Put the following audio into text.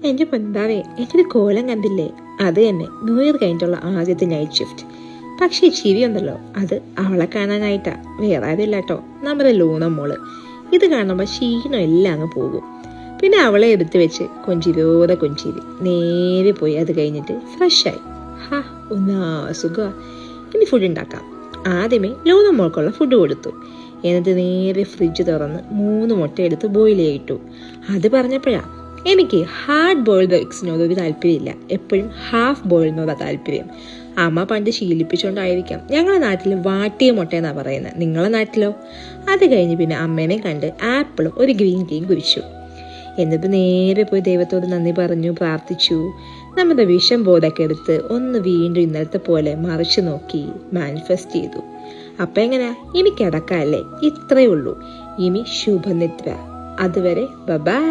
എൻ്റെ പൊന്താവേ, എൻ്റെ കോലം കണ്ടില്ലേ? അത് തന്നെ ന്യൂ ഇയർ കഴിഞ്ഞിട്ടുള്ള ആദ്യത്തെ നൈറ്റ് ഷിഫ്റ്റ്. പക്ഷേ ചിരി ഉണ്ടല്ലോ, അത് അവളെ കാണാനായിട്ടാ, വേറെ ആരുമില്ല കേട്ടോ, നമ്മുടെ ലൂണ മോള്. ഇത് കാണുമ്പോൾ ക്ഷീണം എല്ലാം അങ്ങ് പോകും. പിന്നെ അവളെ എടുത്തു വെച്ച് കൊഞ്ചിരോടെ കൊഞ്ചിരി നേരെ പോയി അത് കഴിഞ്ഞിട്ട് ഫ്രഷായി. ഹാ, ഒന്നാ സുഖ. ഇനി ഫുഡ് ഉണ്ടാക്കാം. ആദ്യമേ ലൂണ മോൾക്കുള്ള ഫുഡ് കൊടുത്തു. എന്നിട്ട് നേരെ ഫ്രിഡ്ജ് തുറന്ന് 3 മുട്ട എടുത്ത് ബോയിൽ ചെയ്തിട്ടു. അത് പറഞ്ഞപ്പോഴാ എനിക്ക് ഹാർഡ് ബോയിൽഡ് എഗ്സിനോട് ഒരു താല്പര്യമില്ല, എപ്പോഴും ഹാഫ് ബോയിലിനോടാ താല്പര്യം. അമ്മ പണ്ട് ശീലിപ്പിച്ചുകൊണ്ടായിരിക്കാം ഞങ്ങളുടെ നാട്ടിൽ വാട്ടിയ മുട്ട എന്നാണ് പറയുന്നത്, നിങ്ങളുടെ നാട്ടിലോ? അത് കഴിഞ്ഞ് പിന്നെ അമ്മേനെ കണ്ട് ആപ്പിളും ഒരു ഗ്രീൻ ടീയും കുടിച്ചു. എന്നിട്ട് നേരെ പോയി ദൈവത്തോട് നന്ദി പറഞ്ഞു, പ്രാർത്ഥിച്ചു. നമ്മുടെ വിഷം ബോധമൊക്കെ എടുത്ത് ഒന്ന് വീണ്ടും ഇന്നലത്തെ പോലെ മറിച്ച് നോക്കി മാനിഫെസ്റ്റ് ചെയ്തു. അപ്പം എങ്ങനെയാ, ഇനി കിടക്കാല്ലേ? ഇത്രയേ ഉള്ളൂ. ഇനി ശുഭനിദ്ര. അതുവരെ ബൈ.